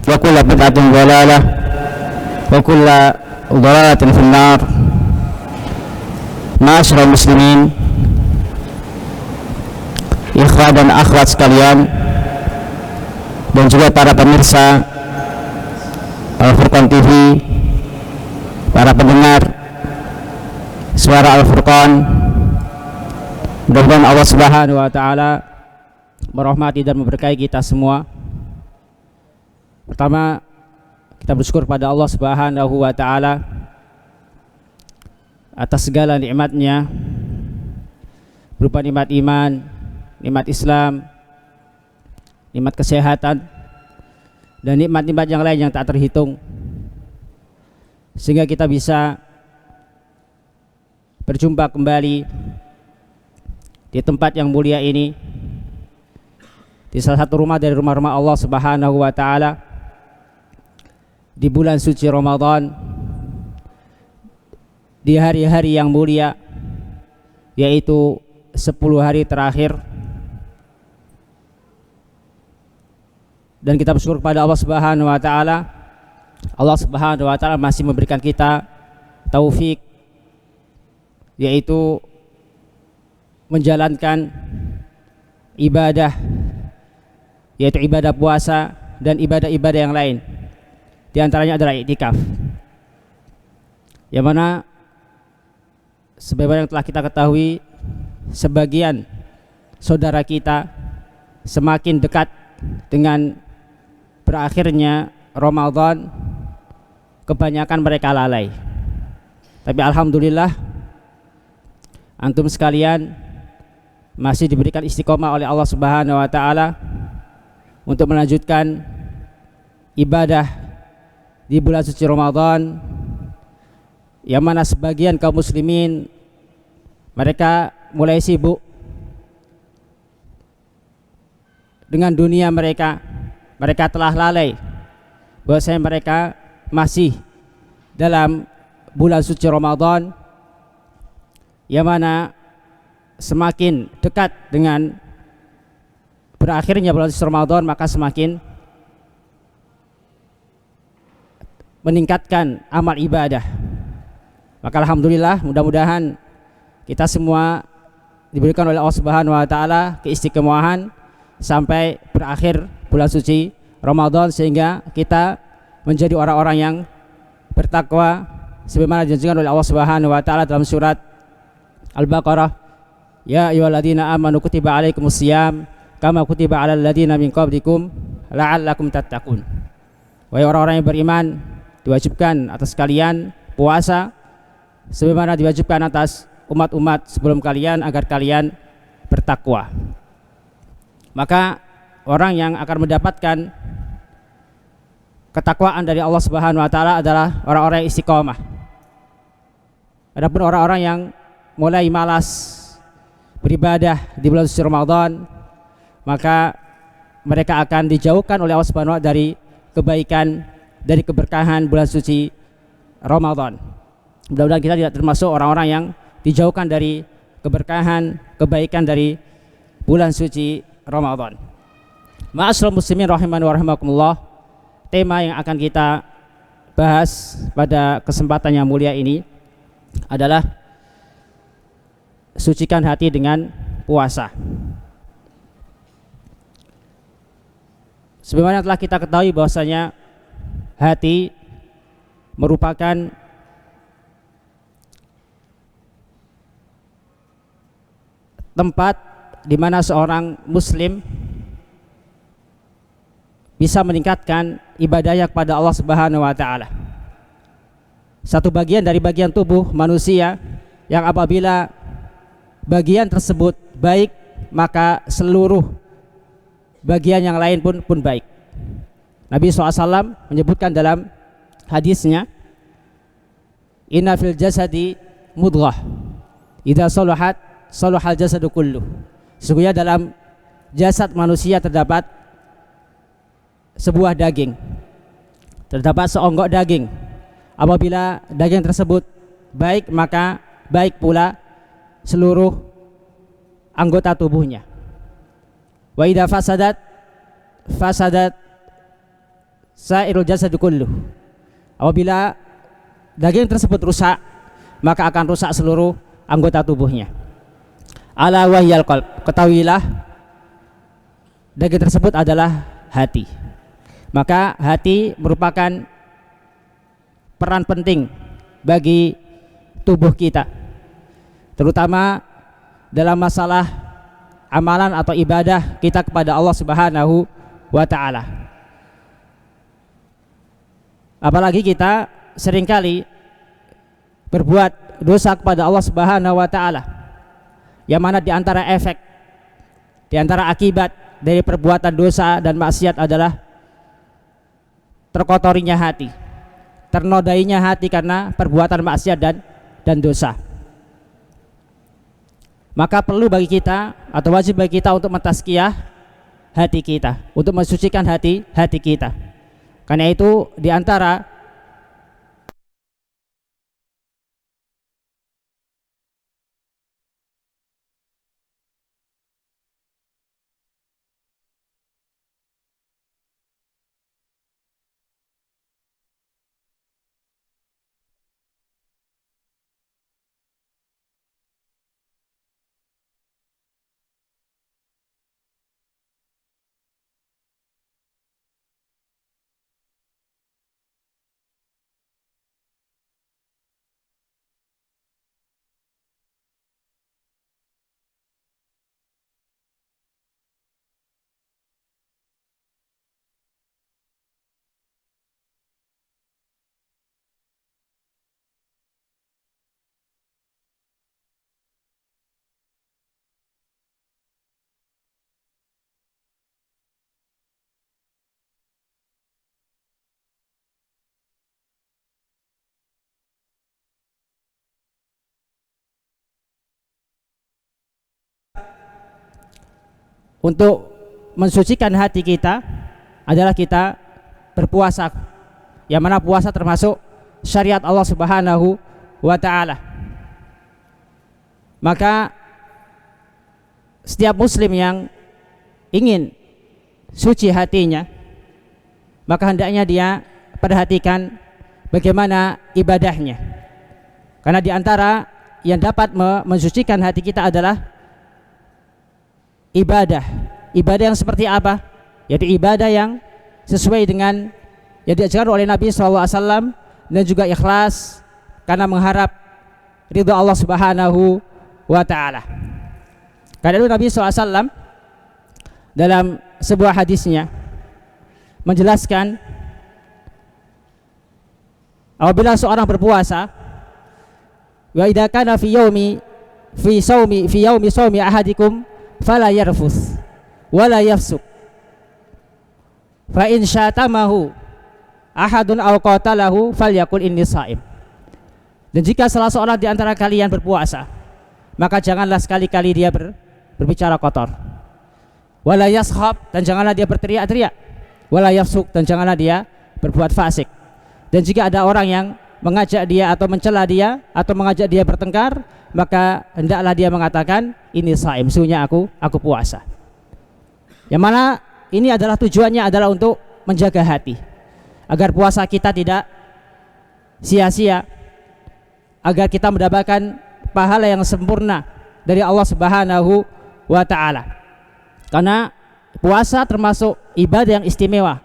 وكل بدعة ضلالة وكل ضلالة في النار. Ma'asyiral muslimin, ikhwah dan akhwat sekalian, dan juga para pemirsa Al-Furqan TV, para pendengar suara Al-Furqan, mudah-mudahan Allah Subhanahu wa taala merahmati dan memberkahi kita semua. Pertama, kita bersyukur pada Allah Subhanahu wa taala atas segala nikmatnya, berupa nikmat iman, nikmat Islam, nikmat kesehatan, dan nikmat-nikmat yang lain yang tak terhitung, sehingga kita bisa berjumpa kembali di tempat yang mulia ini, di salah satu rumah dari rumah-rumah Allah Subhanahu wa taala, di bulan suci Ramadan, di hari-hari yang mulia, yaitu 10 hari terakhir. Dan kita bersyukur kepada Allah Subhanahu wa taala. Allah Subhanahu wa taala masih memberikan kita taufik, yaitu menjalankan ibadah, yaitu ibadah puasa dan ibadah-ibadah yang lain. Di antaranya adalah iktikaf, yang mana sebagaimana yang telah kita ketahui, sebagian saudara kita semakin dekat dengan berakhirnya Ramadan, kebanyakan mereka lalai. Tapi alhamdulillah, antum sekalian masih diberikan istiqomah oleh Allah Subhanahu wa taala untuk melanjutkan ibadah di bulan suci Ramadan, yang mana sebagian kaum muslimin mereka mulai sibuk dengan dunia mereka. Mereka telah lalai bahwasanya mereka masih dalam bulan suci Ramadan, yang mana semakin dekat dengan berakhirnya bulan suci Ramadan, maka semakin meningkatkan amal ibadah. Maka alhamdulillah, mudah-mudahan kita semua diberikan oleh Allah Subhanahu wa taala keistiqomahan sampai berakhir bulan suci Ramadan, sehingga kita menjadi orang-orang yang bertakwa sebagaimana dijanjikan oleh Allah Subhanahu wa taala dalam surat Al-Baqarah, ya ayyuhalladzina amanu kutiba alaikumusiyam kama kutiba alal ladzina min qablikum la'allakum tattaqun. Wahai orang-orang yang beriman, diwajibkan atas kalian puasa sebagaimana diwajibkan atas umat-umat sebelum kalian agar kalian bertakwa. Maka orang yang akan mendapatkan ketakwaan dari Allah Subhanahu wa taala adalah orang-orang yang istiqomah. Adapun orang-orang yang mulai malas beribadah di bulan suci Ramadan, maka mereka akan dijauhkan oleh Allah Subhanahu wa taala dari kebaikan, dari keberkahan bulan suci Ramadan. Mudah-mudahan kita tidak termasuk orang-orang yang dijauhkan dari keberkahan, kebaikan dari bulan suci Ramadan. Ma'asyiral muslimin rahimani wa rahimakumullah, tema yang akan kita bahas pada kesempatan yang mulia ini adalah sucikan hati dengan puasa. Sebagaimana telah kita ketahui bahwasanya hati merupakan tempat di mana seorang muslim bisa meningkatkan ibadahnya kepada Allah Subhanahu wa taala. Satu bagian dari bagian tubuh manusia yang apabila bagian tersebut baik, maka seluruh bagian yang lain pun baik. Nabi SAW menyebutkan dalam hadisnya, inna fil jasadi mudghah idza salahat salahal jasadu kullu. Sesungguhnya dalam jasad manusia terdapat sebuah daging, terdapat seonggok daging. Apabila daging tersebut baik, maka baik pula seluruh anggota tubuhnya. Wa idza fasadat sairul jasad kulluh. Apabila daging tersebut rusak, maka akan rusak seluruh anggota tubuhnya. Ala wahyal qalb, ketahuilah daging tersebut adalah hati. Maka hati merupakan peran penting bagi tubuh kita, terutama dalam masalah amalan atau ibadah kita kepada Allah Subhanahu wa ta'ala. Apalagi kita seringkali berbuat dosa kepada Allah Subhanahu wa ta'ala, yang mana di antara efek, di antara akibat dari perbuatan dosa dan maksiat adalah terkotorinya hati, ternodainya hati karena perbuatan maksiat dan dosa. Maka perlu bagi kita atau wajib bagi kita untuk mentazkiyah hati kita, untuk mensucikan hati kita. Karena itu di antara untuk mensucikan hati kita adalah kita berpuasa, yang mana puasa termasuk syariat Allah Subhanahu wa ta'ala. Maka setiap muslim yang ingin suci hatinya, maka hendaknya dia perhatikan bagaimana ibadahnya, karena di antara yang dapat mensucikan hati kita adalah ibadah yang seperti apa? Yaitu ibadah yang sesuai dengan yang diajarkan oleh Nabi SAW, dan juga ikhlas karena mengharap ridha Allah Subhanahu wa ta'ala. Karena itu Nabi SAW dalam sebuah hadisnya menjelaskan, apabila seorang berpuasa, wa idza kana fi yaumi shaumi ahadikum fala yarfus wala yafsuk fa in syatamahu ahadun aw qatalahu falyakul inni shaim. Dan jika salah seorang di antara kalian berpuasa, maka janganlah sekali-kali dia berbicara kotor, wala yaskhab, dan janganlah dia berteriak-teriak, wala yafsuk, dan janganlah dia berbuat fasik. Dan jika ada orang yang mengajak dia atau mencela dia atau mengajak dia bertengkar, maka hendaklah dia mengatakan ini shaim, sesungguhnya aku puasa. Yang mana ini adalah tujuannya adalah untuk menjaga hati, agar puasa kita tidak sia-sia, agar kita mendapatkan pahala yang sempurna dari Allah Subhanahu wa ta'ala. Karena puasa termasuk ibadah yang istimewa.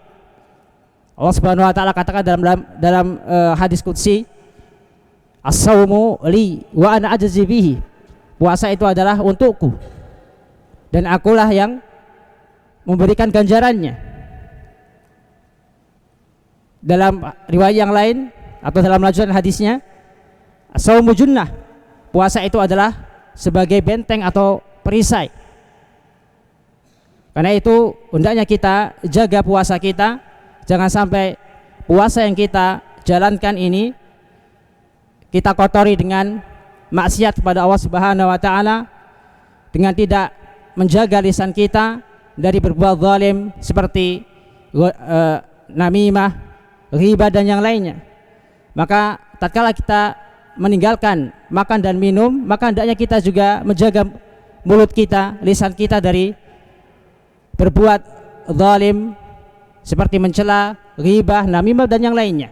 Allah Subhanahu wa ta'ala katakan dalam hadis qudsi, as-saumu li wa ana ajzi bihi. Puasa itu adalah untukku dan akulah yang memberikan ganjarannya. Dalam riwayat yang lain atau dalam lanjutan hadisnya, as-saumu junnah. Puasa itu adalah sebagai benteng atau perisai. Karena itu hendaknya kita jaga puasa kita, jangan sampai puasa yang kita jalankan ini kita kotori dengan maksiat kepada Allah Subhanahu wa ta'ala, dengan tidak menjaga lisan kita dari berbuat zalim seperti namimah, ghibah, dan yang lainnya. Maka tatkala kita meninggalkan makan dan minum, maka hendaknya kita juga menjaga mulut kita, lisan kita dari berbuat zalim seperti mencela, ghibah, namimah dan yang lainnya.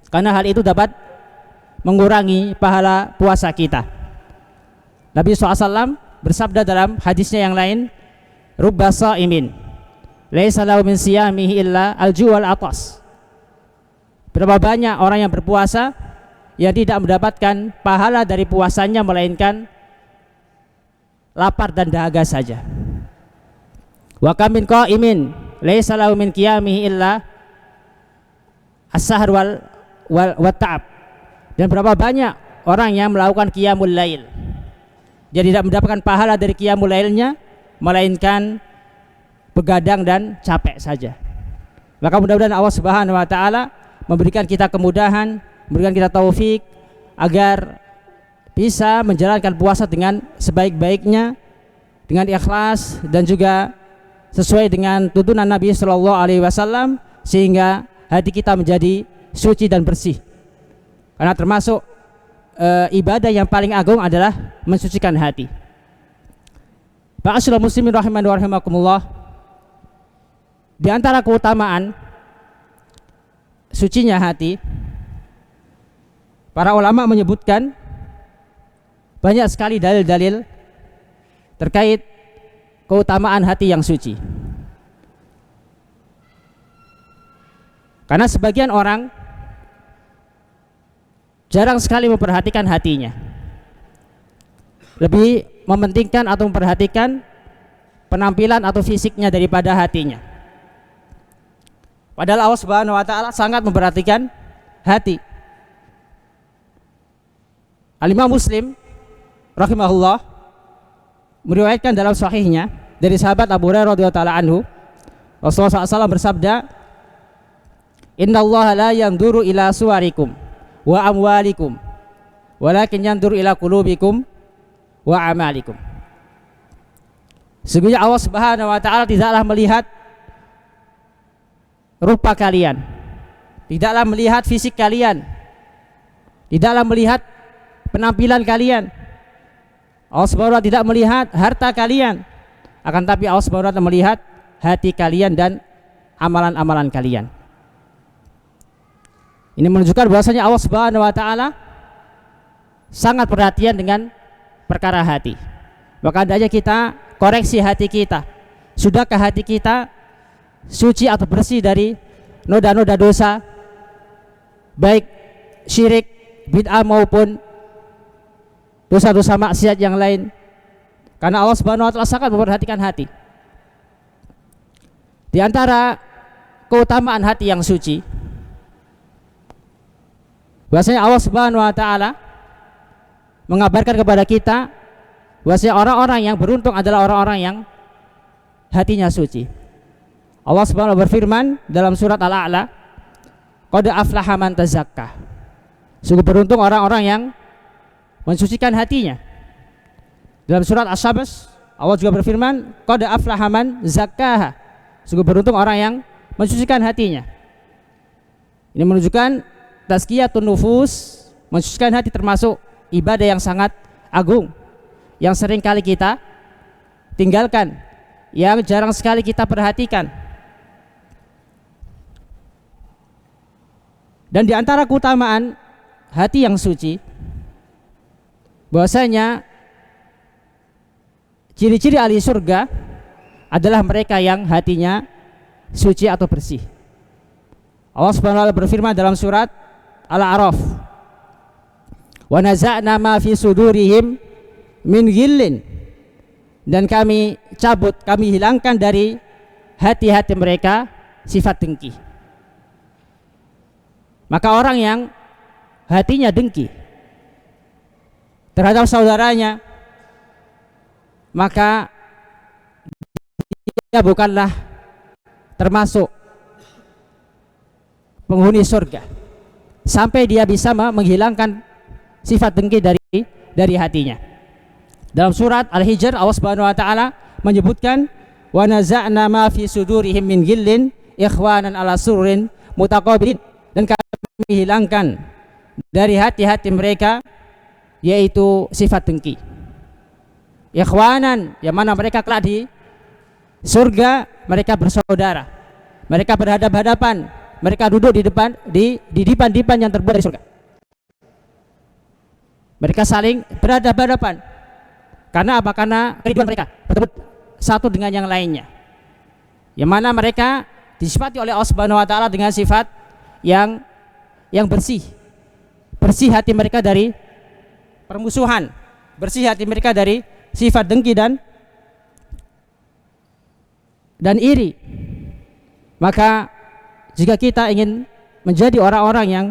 Karena hal itu dapat mengurangi pahala puasa kita. Nabi SAW bersabda dalam hadisnya yang lain, rubba sha'imin laisa lahu min siyamihi illa al-ju' wal atas. Berapa banyak orang yang berpuasa yang tidak mendapatkan pahala dari puasanya melainkan lapar dan dahaga saja. Wa kam min qa'imin laisa lahu min qiyamihi illa as-sahar wal ta'ab. Dan berapa banyak orang yang melakukan qiyamul lail, dia tidak mendapatkan pahala dari qiyamul lailnya melainkan begadang dan capek saja. Maka mudah-mudahan Allah Subhanahu wa taala memberikan kita kemudahan, memberikan kita taufik agar bisa menjalankan puasa dengan sebaik-baiknya, dengan ikhlas dan juga sesuai dengan tuntunan Nabi Shallallahu Alaihi Wasallam, sehingga hati kita menjadi suci dan bersih. Karena termasuk ibadah yang paling agung adalah mensucikan hati. Ma'asyiral muslimin rahimani wa rahimakumullah, di antara keutamaan sucinya hati, para ulama menyebutkan banyak sekali dalil-dalil terkait keutamaan hati yang suci. Karena sebagian orang jarang sekali memperhatikan hatinya, lebih mementingkan atau memperhatikan penampilan atau fisiknya daripada hatinya. Padahal Allah Subhanahu wa taala sangat memperhatikan hati. Al-Imam Muslim rahimahullah meriwayatkan dalam sahihnya dari sahabat Abu Hurairah radhiyallahu anhu, Rasulullah SAW bersabda, "Innallaha la yanzuru ila suwarikum wa amwalikum, walakin yanzuru ila qulubikum wa amalikum." Sesungguhnya Allah Subhanahu wa taala tidaklah melihat rupa kalian, tidaklah melihat fisik kalian, tidaklah melihat penampilan kalian. Allah Subhanahu wa taala tidak melihat harta kalian, akan tapi Allah Subhanahu wa taala melihat hati kalian dan amalan-amalan kalian. Ini menunjukkan bahwasanya Allah Subhanahu wa taala sangat perhatian dengan perkara hati. Maka hendaknya kita koreksi hati kita. Sudahkah hati kita suci atau bersih dari noda-noda dosa, baik syirik, bid'ah maupun dosa-dosa maksiat yang lain? Karena Allah Subhanahu wa taala sangat memperhatikan hati. Di antara keutamaan hati yang suci, bahwasanya Allah Subhanahu wa taala mengabarkan kepada kita bahwasanya orang-orang yang beruntung adalah orang-orang yang hatinya suci. Allah Subhanahu wa taala berfirman dalam surat Al-A'la, "Qad aflaha man tazakka." Sungguh beruntung orang-orang yang mensucikan hatinya. Dalam surat Asy-Syams Allah juga berfirman, "Qad aflaha man zakkaha." Sungguh beruntung orang yang mensucikan hatinya. Ini menunjukkan tazkiyatun nufus, mensucikan hati termasuk ibadah yang sangat agung, yang sering kali kita tinggalkan, yang jarang sekali kita perhatikan. Dan di antara keutamaan hati yang suci, bahwasanya ciri-ciri ahli surga adalah mereka yang hatinya suci atau bersih. Allah Subhanahu wa taala berfirman dalam surat Al-A'raf, "Wa naza'na ma fi sudurihim min ghillin." Dan kami cabut, kami hilangkan dari hati-hati mereka sifat dengki. Maka orang yang hatinya dengki terhadap saudaranya, maka dia bukanlah termasuk penghuni surga sampai dia bisa menghilangkan sifat dengki dari hatinya. Dalam surat Al-Hijr Allah Subhanahu wa taala menyebutkan, "Wa naza'na ma fi sudurihim min ghillin ikhwanan ala sururin mutaqabilin." Dan kami hilangkan dari hati-hati mereka yaitu sifat dengki. Ikhwanan, yang mana mereka kelak di surga mereka bersaudara. mereka berhadap-hadapan, mereka duduk di depan di dipan-dipan yang terbuat dari surga. Mereka saling berhadap-hadapan. Karena apa? Karena keriduan mereka bertemu satu dengan yang lainnya. Yang mana mereka disifati oleh Allah Subhanahu wa taala dengan sifat yang bersih. Bersih hati mereka dari permusuhan, bersih hati mereka dari sifat dengki dan iri. Maka jika kita ingin menjadi orang-orang yang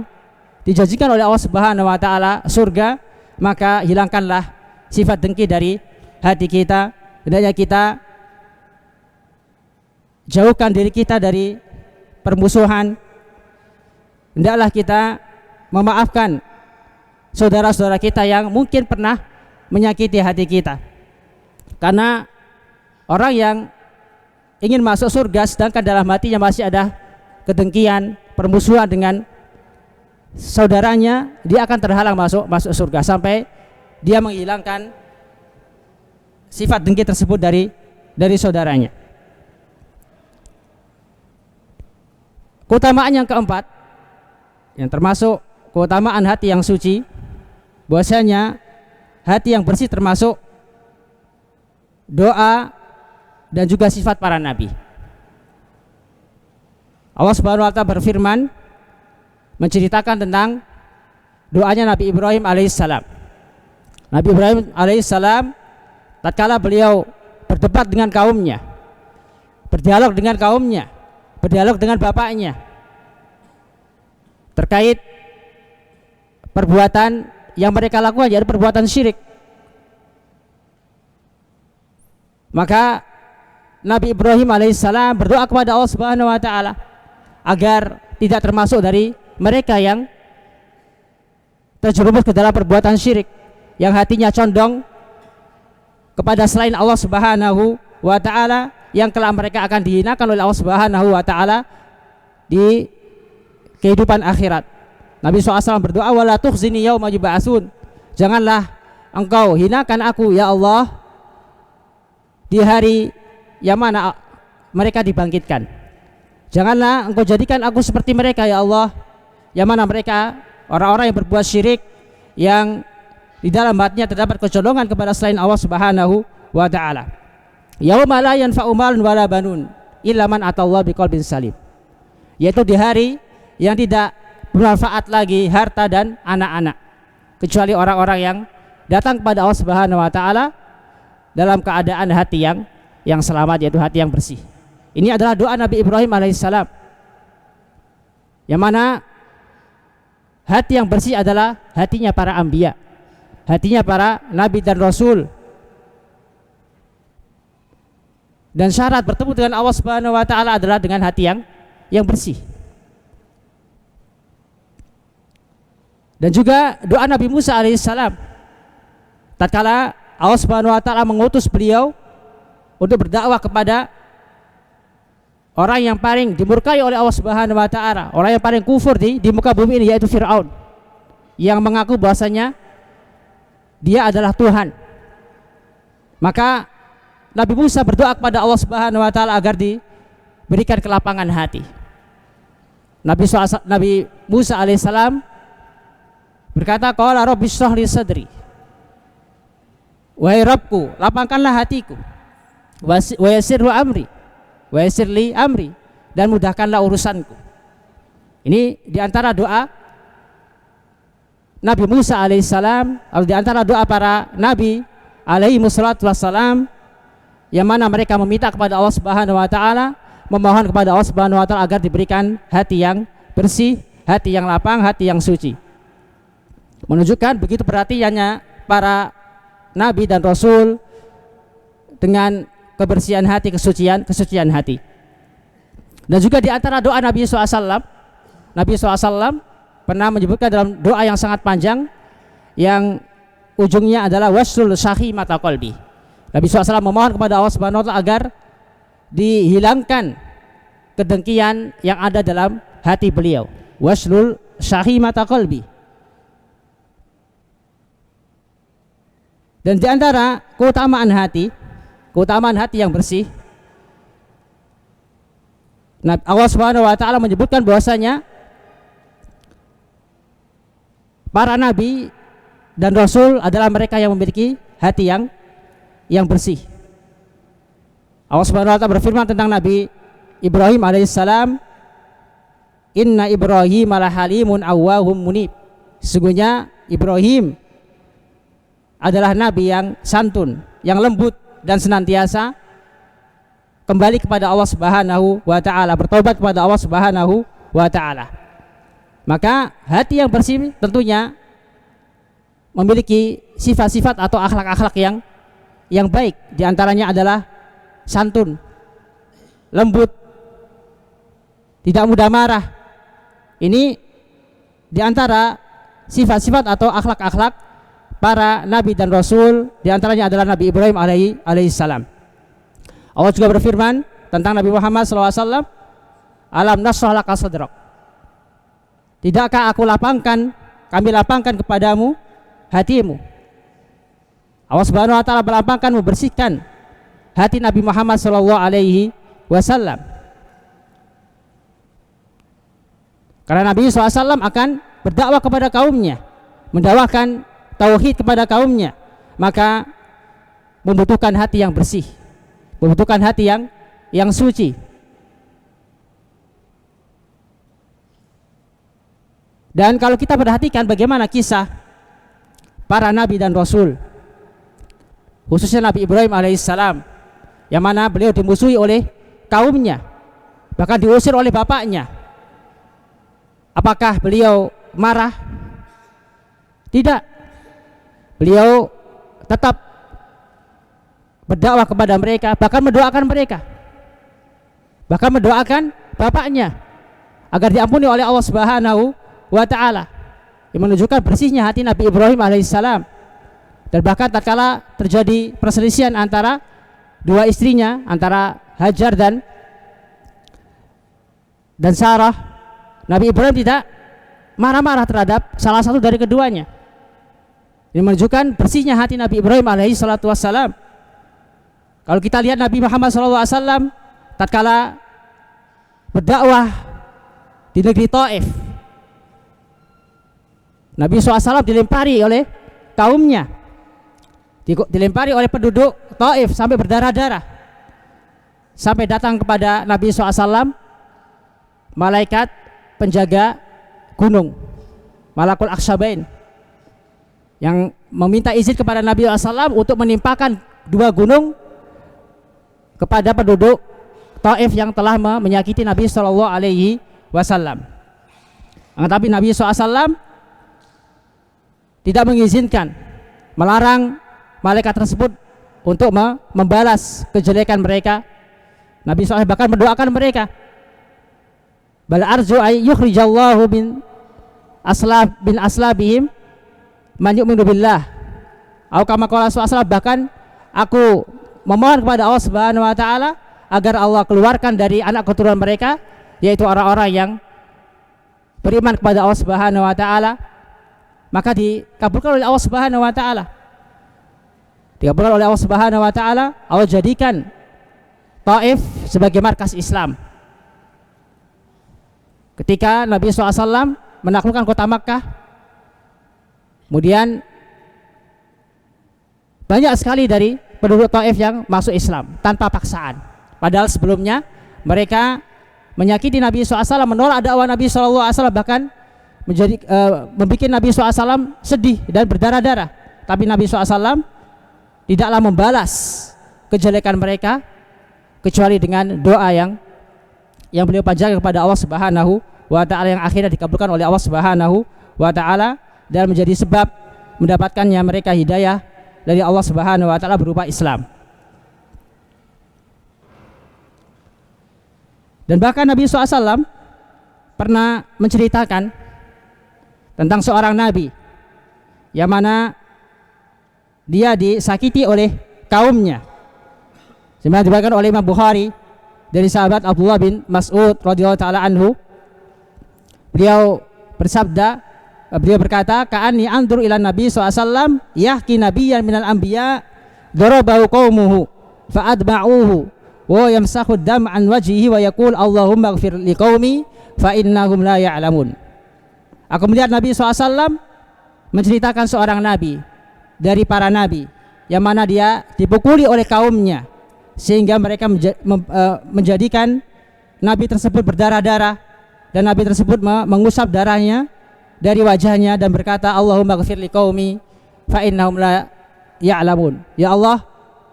dijanjikan oleh Allah Subhanahu wa taala surga, maka hilangkanlah sifat dengki dari hati kita. Hendaknya kita jauhkan diri kita dari permusuhan. Hendaklah kita memaafkan saudara-saudara kita yang mungkin pernah menyakiti hati kita. Karena orang yang ingin masuk surga sedangkan dalam hatinya masih ada kedengkian, permusuhan dengan saudaranya, dia akan terhalang masuk surga sampai dia menghilangkan sifat dengki tersebut dari saudaranya. Keutamaan yang keempat, yang termasuk keutamaan hati yang suci, bahwasanya hati yang bersih termasuk doa dan juga sifat para nabi. Allah Subhanahu wa taala berfirman menceritakan tentang doanya Nabi Ibrahim alaihissalam. Nabi Ibrahim alaihissalam tatkala beliau berdebat dengan kaumnya, berdialog dengan kaumnya, berdialog dengan bapaknya terkait perbuatan yang mereka lakukan, yaitu perbuatan syirik. Maka Nabi Ibrahim alaihissalam berdoa kepada Allah Subhanahu wa taala agar tidak termasuk dari mereka yang terjerumus ke dalam perbuatan syirik, yang hatinya condong kepada selain Allah Subhanahu wa taala, yang kelak mereka akan dihinakan oleh Allah Subhanahu wa taala di kehidupan akhirat. Nabi SAW berdoa, wala tukhzini yauma yub'atsun, janganlah engkau hinakan aku ya Allah di hari yang mana mereka dibangkitkan. Janganlah engkau jadikan aku seperti mereka ya Allah, yang mana mereka orang-orang yang berbuat syirik, yang di dalam hatinya terdapat kecondongan kepada selain Allah Subhanahu wa taala. Yauma la yanfa'u malun wala banun illa man atallaha biqalbin salim, yaitu di hari yang tidak bermanfaat lagi harta dan anak-anak, kecuali orang-orang yang datang kepada Allah Subhanahu wa taala dalam keadaan hati yang selamat, yaitu hati yang bersih. Ini adalah doa Nabi Ibrahim alaihissalam, yang mana hati yang bersih adalah hatinya para anbiya, hatinya para nabi dan rasul. Dan syarat bertemu dengan Allah Subhanahu wa taala adalah dengan hati yang bersih. Dan juga doa Nabi Musa alaihissalam tatkala Allah Subhanahu wa taala mengutus beliau untuk berdakwah kepada orang yang paling dimurkai oleh Allah Subhanahu wa taala, orang yang paling kufur di muka bumi ini, yaitu Fir'aun, yang mengaku bahwasanya dia adalah Tuhan. Maka Nabi Musa berdoa kepada Allah Subhanahu wa taala agar diberikan kelapangan hati. Nabi Musa alaihissalam berkata, qala rabbi shrah li sadri, wahai Rabbku, lapangkanlah hatiku, wa yassirhu amri, wa yassir li amri, dan mudahkanlah urusanku. Ini diantara doa Nabi Musa alaihissalam, atau diantara doa para nabi alaihi wassalatu wassalam, yang mana mereka meminta kepada Allah Subhanahu wa taala, memohon kepada Allah Subhanahu wa taala agar diberikan hati yang bersih, hati yang lapang, hati yang suci. Menunjukkan begitu perhatiannya para nabi dan rasul dengan kebersihan hati, kesucian hati. Dan juga di antara doa Nabi SAW, Nabi SAW pernah menyebutkan dalam doa yang sangat panjang, yang ujungnya adalah waslul syahimata qalbi. Nabi SAW memohon kepada Allah Subhanahu wa taala agar dihilangkan kedengkian yang ada dalam hati beliau. Waslul syahimata qalbi. Dan di antara keutamaan hati yang bersih Allah Subhanahu wa taala menyebutkan bahwasanya para nabi dan rasul adalah mereka yang memiliki hati yang bersih. Allah Subhanahu wa taala berfirman tentang Nabi Ibrahim alaihissalam, "Inna Ibrahim lahalimun awwahum munib." Sesungguhnya Ibrahim adalah nabi yang santun, yang lembut dan senantiasa kembali kepada Allah Subhanahu wa taala, bertobat kepada Allah Subhanahu wa taala. Maka hati yang bersih tentunya memiliki sifat-sifat atau akhlak-akhlak yang baik. Di antaranya adalah santun, lembut, tidak mudah marah. Ini di antara sifat-sifat atau akhlak-akhlak para nabi dan rasul, di antaranya adalah Nabi Ibrahim alaihissalam. Allah juga berfirman tentang Nabi Muhammad SAW, "Alam nashrah laka sadrak." Tidakkah kami lapangkan kepadamu hatimu? Allah Subhanahu wa taala melapangkan, membersihkan hati Nabi Muhammad SAW. Karena Nabi SAW akan berdakwah kepada kaumnya, mendakwakan tauhid kepada kaumnya, maka membutuhkan hati yang bersih, membutuhkan hati yang suci. Dan kalau kita perhatikan bagaimana kisah para nabi dan rasul, khususnya Nabi Ibrahim alaihissalam, yang mana beliau dimusuhi oleh kaumnya, bahkan diusir oleh bapaknya. Apakah beliau marah? Tidak. Beliau tetap berdakwah kepada mereka, bahkan mendoakan mereka, bahkan mendoakan bapaknya agar diampuni oleh Allah Subhanahu wa taala, yang menunjukkan bersihnya hati Nabi Ibrahim alaihissalam. Dan bahkan tatkala terjadi perselisihan antara dua istrinya, antara Hajar dan Sarah, Nabi Ibrahim tidak marah-marah terhadap salah satu dari keduanya. Ini menunjukkan bersihnya hati Nabi Ibrahim alaihi salatu wassalam. Kalau kita lihat Nabi Muhammad SAW tatkala berdakwah di negeri Taif, Nabi SAW dilempari oleh kaumnya, dilempari oleh penduduk Taif sampai berdarah-darah, sampai datang kepada Nabi SAW malaikat penjaga gunung, Malakul Akshabain, yang meminta izin kepada Nabi SAW untuk menimpakan dua gunung kepada penduduk Taif yang telah menyakiti Nabi SAW. Tetapi Nabi SAW tidak mengizinkan, melarang malaikat tersebut untuk membalas kejelekan mereka. Nabi SAW bahkan mendoakan mereka, "Bal arju ay yukhrijallahu bin aslabihim man yu'minu billah." Atau kama qala sallallahu, bahkan aku memohon kepada Allah Subhanahu wa taala agar Allah keluarkan dari anak keturunan mereka, yaitu orang-orang yang beriman kepada Allah Subhanahu wa taala. Maka dikabulkan oleh Allah Subhanahu wa taala. Dikabulkan oleh Allah Subhanahu wa taala, Allah jadikan Taif sebagai markas Islam. Ketika Nabi SAW menaklukkan kota Makkah, kemudian banyak sekali dari penduduk Taif yang masuk Islam tanpa paksaan. Padahal sebelumnya mereka menyakiti Nabi SAW, menolak dakwah Nabi SAW, bahkan membuat Nabi SAW sedih dan berdarah-darah. Tapi Nabi SAW tidaklah membalas kejelekan mereka kecuali dengan doa yang beliau panjatkan kepada Allah Subhanahu wa taala, yang akhirnya dikabulkan oleh Allah Subhanahu wa taala dan menjadi sebab mendapatkannya mereka hidayah dari Allah Subhanahu wa taala berupa Islam. Dan bahkan Nabi SAW pernah menceritakan tentang seorang nabi yang mana dia disakiti oleh kaumnya. Sebagaimana diriwayatkan oleh Imam Bukhari dari sahabat Abdullah bin Mas'ud radhiyallahu taala anhu, beliau bersabda, beliau berkata, "Ka'anni andur ila Nabi SAW yahki nabiyyan minal anbiya darabahu qaumuhu fa'adba'uhu wa yamsahu dam an wajhihi wa yaqul Allahumma ighfir liqaumi fa innahum la ya'lamun. Aku melihat Nabi SAW menceritakan seorang nabi dari para nabi yang mana dia dipukuli oleh kaumnya sehingga mereka menjadikan nabi tersebut berdarah-darah, dan nabi tersebut mengusap darahnya dari wajahnya dan berkata, Allahumma ighfir liqaumi fa innahum la ya'lamun. Ya Allah,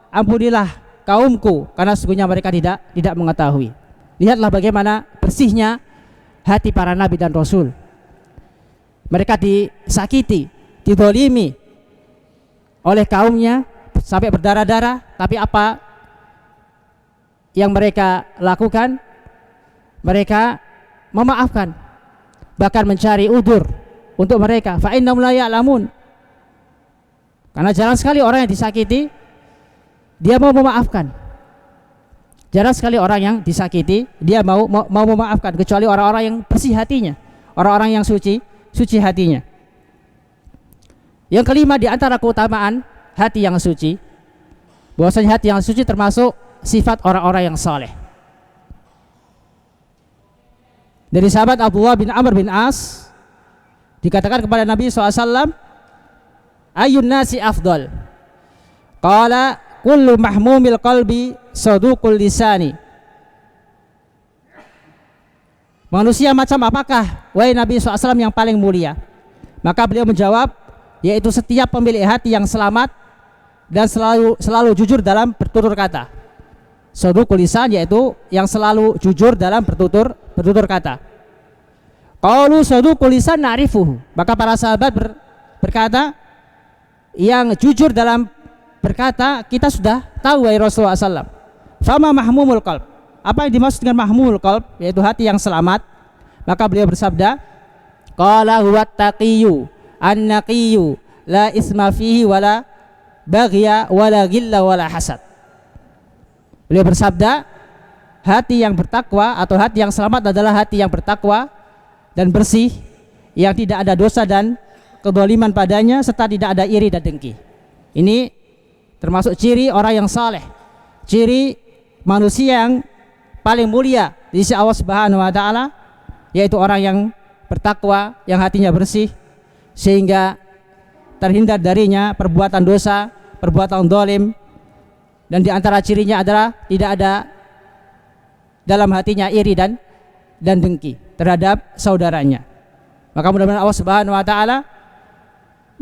ampunilah kaumku karena sesungguhnya mereka tidak mengetahui. Lihatlah bagaimana bersihnya hati para nabi dan rasul. Mereka disakiti, dizalimi oleh kaumnya sampai berdarah-darah, tapi apa yang mereka lakukan? Mereka memaafkan, bahkan mencari udzur untuk mereka. Fa innahum la ya'lamun. Karena jarang sekali orang yang disakiti dia mau memaafkan. Jarang sekali orang yang disakiti dia mau memaafkan, kecuali orang-orang yang bersih hatinya, orang-orang yang suci hatinya. Yang kelima di antara keutamaan hati yang suci, bahwasanya hati yang suci termasuk sifat orang-orang yang saleh. Dari sahabat Abdullah bin Amr bin As dikatakan kepada Nabi SAW, Ayyun nasi afdal? Qala kullu mahmumil qalbi saduqul lisani. Manusia macam apakah wahai Nabi SAW yang paling mulia? Maka beliau menjawab, yaitu setiap pemilik hati yang selamat dan selalu jujur dalam bertutur kata. Saduqul lisan yaitu yang selalu jujur dalam bertutur kata. Qalu saduqul lisan na'rifuhu. Maka para sahabat berkata, yang jujur dalam berkata kita sudah tahu wahai Rasulullah SAW. Fama mahmumul qalb? Apa yang dimaksud dengan mahmumul qalb? Yaitu hati yang selamat. Maka beliau bersabda, qala huwa taqiyyu an-naqiyyu la isma fihi wala baghya wala ghilla wala hasad. Beliau bersabda, hati yang bertakwa atau hati yang selamat adalah hati yang bertakwa dan bersih, yang tidak ada dosa dan kedzaliman padanya, serta tidak ada iri dan dengki. Ini termasuk ciri orang yang saleh, ciri manusia yang paling mulia di sisi Allah Subhanahu wa taala, yaitu orang yang bertakwa, yang hatinya bersih sehingga terhindar darinya perbuatan dosa, perbuatan zalim. Dan di antara cirinya adalah tidak ada dalam hatinya iri dan dengki terhadap saudaranya. Maka mudah-mudahan Allah Subhanahu wa taala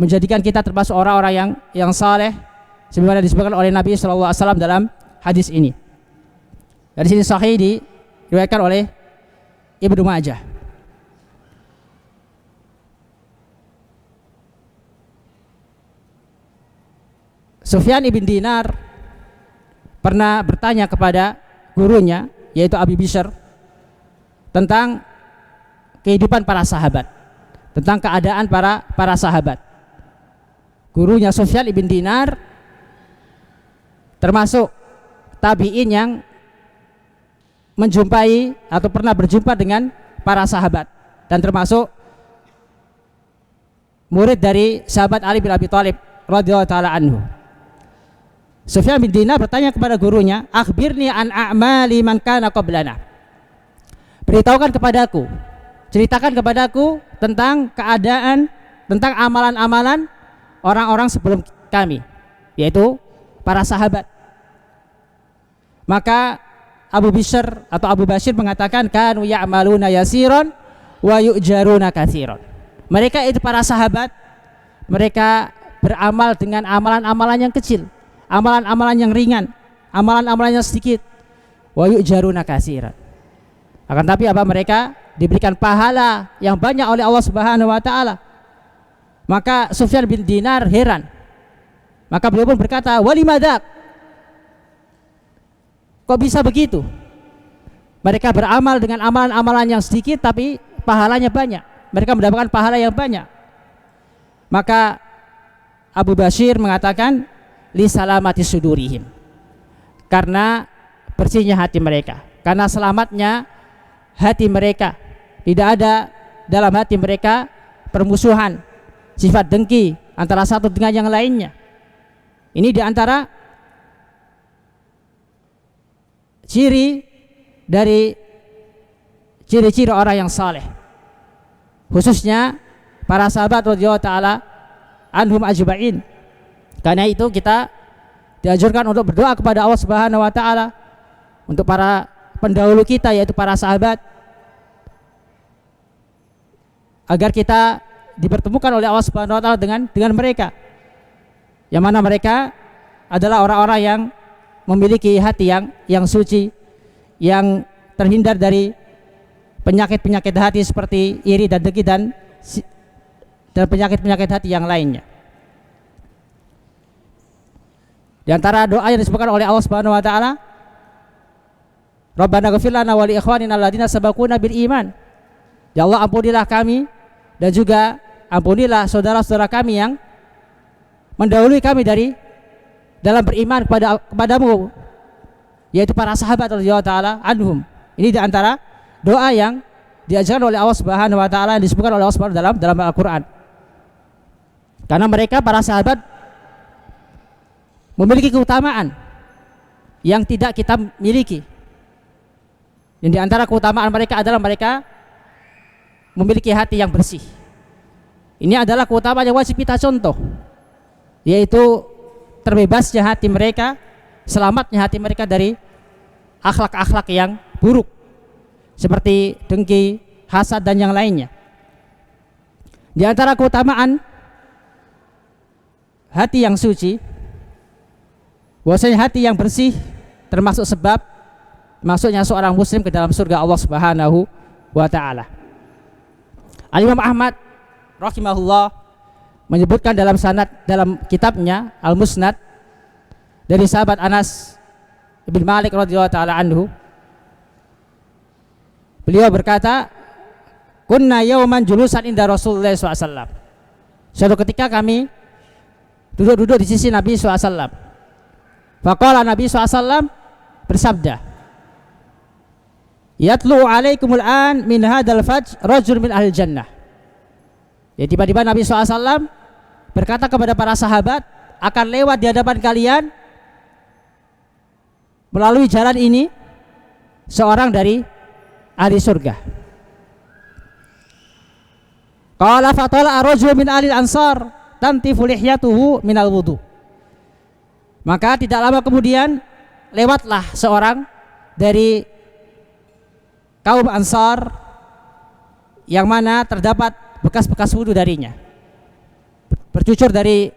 menjadikan kita termasuk orang-orang yang saleh sebagaimana disebutkan oleh Nabi sallallahu alaihi wasallam dalam hadis ini. Dari sini sahih diriwayatkan oleh Ibnu Majah. Sufyan ibn Dinar pernah bertanya kepada gurunya, yaitu Abi Bishr, tentang kehidupan para sahabat, tentang keadaan para sahabat. Gurunya Sufyan ibn Dinar termasuk tabi'in yang menjumpai atau pernah berjumpa dengan para sahabat, dan termasuk murid dari sahabat Ali bin Abi Thalib radhiyallahu taala anhu. Sufyan bin Dinar bertanya kepada gurunya, akhbirni an a'mali man kana qablana. Beritahukan kepadaku, ceritakan kepadaku tentang keadaan, tentang amalan-amalan orang-orang sebelum kami, yaitu para sahabat. Maka Abu Bishr atau Abu Bashir mengatakan, kanu ya'maluna yasiran wa yu'jaruna katsiran. Mereka itu para sahabat, mereka beramal dengan amalan-amalan yang kecil, amalan-amalan yang ringan, amalan-amalan yang sedikit. Wa yu'jaruna katsiran. Akan tapi apa, mereka diberikan pahala yang banyak oleh Allah Subhanahu wa taala. Maka Sufyan bin Dinar heran. Maka beliau pun berkata, walimadak? Kok bisa begitu? Mereka beramal dengan amalan-amalan yang sedikit tapi pahalanya banyak. Mereka mendapatkan pahala yang banyak. Maka Abu Bashir mengatakan, li salamati sudurihim, karena bersihnya hati mereka, karena selamatnya hati mereka. Tidak ada dalam hati mereka permusuhan, sifat dengki antara satu dengan yang lainnya. Ini diantara ciri dari ciri-ciri orang yang saleh, khususnya para sahabat radhiyallahu taala anhum ajma'in. Karena itu kita dianjurkan untuk berdoa kepada Allah Subhanahu wa taala untuk para pendahulu kita, yaitu para sahabat, agar kita dipertemukan oleh Allah Subhanahu wa taala dengan mereka, yang mana mereka adalah orang-orang yang memiliki hati yang suci, yang terhindar dari penyakit-penyakit hati seperti iri dan dengki dan penyakit-penyakit hati yang lainnya. Di antara doa yang disebutkan oleh Allah Subhanahu wa taala, Rabbana ighfir lana wa li ikhwanina alladziina sabaquna bil iman. Ya Allah, ampunilah kami dan juga ampunilah saudara-saudara kami yang mendahului kami dalam beriman kepadamu, yaitu para sahabat radhiyallahu taala anhum. Ini di antara doa yang diajarkan oleh Allah Subhanahu wa taala, yang disebutkan oleh Allah Subhanahu dalam Al-Qur'an. Karena mereka para sahabat memiliki keutamaan yang tidak kita miliki. Dan di antara keutamaan mereka adalah mereka memiliki hati yang bersih. Ini adalah keutamaan yang wajib kita contoh, yaitu terbebasnya hati mereka, selamatnya hati mereka dari akhlak-akhlak yang buruk seperti dengki, hasad dan yang lainnya. Di antara keutamaan hati yang suci, bahwasanya hati yang bersih termasuk sebab masuknya seorang muslim ke dalam surga Allah Subhanahu wa taala. Al-Imam Ahmad rahimahullah menyebutkan dalam kitabnya Al-Musnad dari sahabat Anas bin Malik radhiyallahu taala anhu. Beliau berkata, "Kunna yauman julusan inda Rasulullah SAW." Suatu ketika kami duduk-duduk di sisi Nabi SAW. Faqala Nabi SAW bersabda, "Yatlu alaikumul an min hadal fajr rajul min ahli jannah." Ya, tiba-tiba Nabi SAW berkata kepada para sahabat, akan lewat di hadapan kalian melalui jalan ini seorang dari ahli surga. Qala fatala rajul min ahli ansar tantifu lihyatuhu minal wudu. Maka tidak lama kemudian lewatlah seorang dari kaum Ansar yang mana terdapat bekas-bekas wudu darinya. Bercucur dari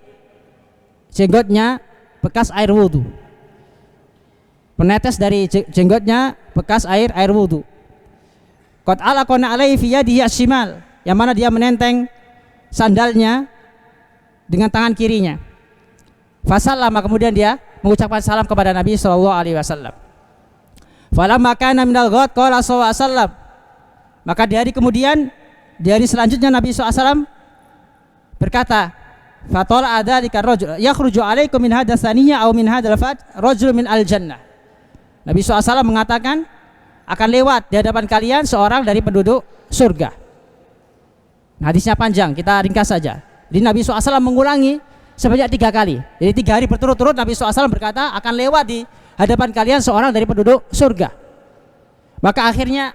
jenggotnya bekas air wudu. Menetes dari jenggotnya bekas air wudu. Qad alaqana alaihi fi yadihi asy-syimal, yang mana dia menenteng sandalnya dengan tangan kirinya. Fasallama, kemudian dia mengucapkan salam kepada Nabi sallallahu alaihi wasallam. Falamma kana minal ghad qala sallallahu alaihi wasallam, maka di hari kemudian, di hari selanjutnya Nabi SAW berkata, fatola adzalika rajul yakhruju alaikum min hadha tsaniyya aw min hadzal faj rajul min al jannah. Nabi SAW mengatakan akan lewat di hadapan kalian seorang dari penduduk surga. Hadisnya panjang, kita ringkas saja. Jadi Nabi SAW mengulangi sebanyak 3 kali. Jadi 3 hari berturut-turut Nabi SAW berkata akan lewat di hadapan kalian seorang dari penduduk surga. Maka akhirnya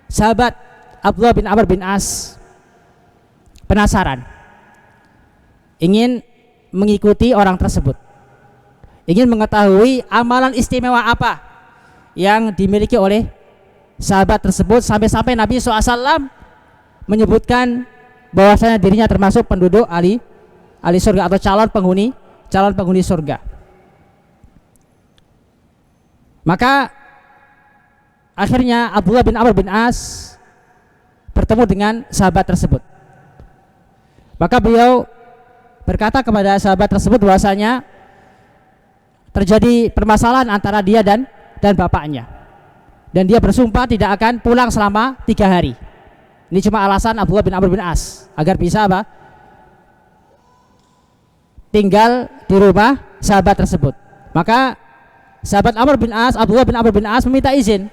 sahabat Abdullah bin Amr bin As penasaran, ingin mengikuti orang tersebut, ingin mengetahui amalan istimewa apa yang dimiliki oleh sahabat tersebut, sampai-sampai Nabi SAW menyebutkan bahwasanya dirinya termasuk penduduk ahli surga atau calon penghuni surga. Maka akhirnya Abdullah bin Amr bin As bertemu dengan sahabat tersebut. Maka beliau berkata kepada sahabat tersebut bahwasanya terjadi permasalahan antara dia dan bapaknya, dan dia bersumpah tidak akan pulang selama 3 hari. Ini cuma alasan Abdullah bin Amr bin As agar bisa tinggal di rumah sahabat tersebut. Maka sahabat Abdullah bin Amr bin As meminta izin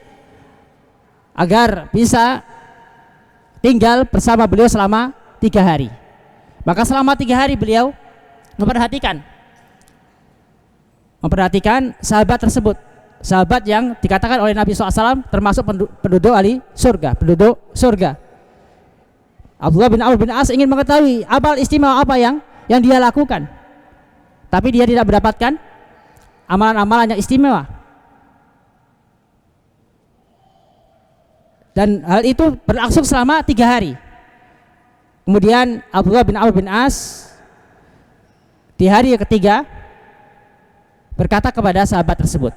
agar bisa tinggal bersama beliau selama 3 hari. Maka selama 3 hari beliau memperhatikan sahabat tersebut, sahabat yang dikatakan oleh Nabi SAW termasuk penduduk ahli surga, penduduk surga. Abdullah bin Amr bin As ingin mengetahui amal istimewa apa yang dia lakukan, tapi dia tidak mendapatkan amalan-amalan yang istimewa. Dan hal itu berlangsung selama 3 hari. Kemudian Abdullah bin Amr bin As di hari yang ketiga berkata kepada sahabat tersebut,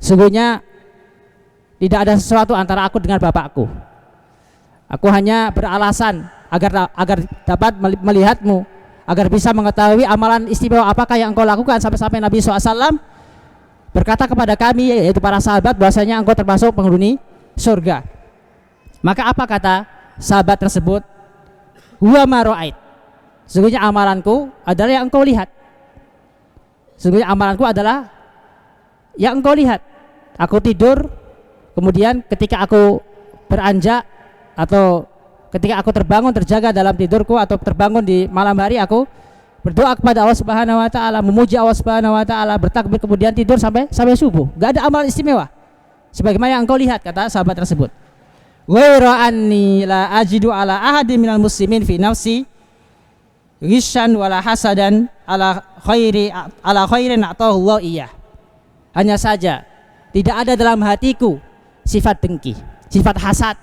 sesungguhnya tidak ada sesuatu antara aku dengan bapakku. Aku hanya beralasan agar dapat melihatmu, agar bisa mengetahui amalan istimewa apakah yang engkau lakukan, sampai Nabi SAW berkata kepada kami, yaitu para sahabat, bahwasanya engkau termasuk penghuni surga. Maka apa kata sahabat tersebut? Huwa ma ra'ait. Sesungguhnya amalanku adalah yang engkau lihat. Sesungguhnya amalanku adalah yang engkau lihat. Aku tidur, kemudian ketika aku beranjak atau ketika aku terbangun, terjaga dalam tidurku atau terbangun di malam hari, aku berdoa kepada Allah Subhanahu wa taala, memuji Allah Subhanahu wa taala, bertakbir, kemudian tidur sampai subuh. Enggak ada amal istimewa sebagaimana yang engkau lihat, kata sahabat tersebut. Ghaira anni la ajidu ala ahadin minal muslimin fi nafsi ghishan wala hasadan ala khairin atahu Allah iyah. Hanya saja tidak ada dalam hatiku sifat dengki, sifat hasad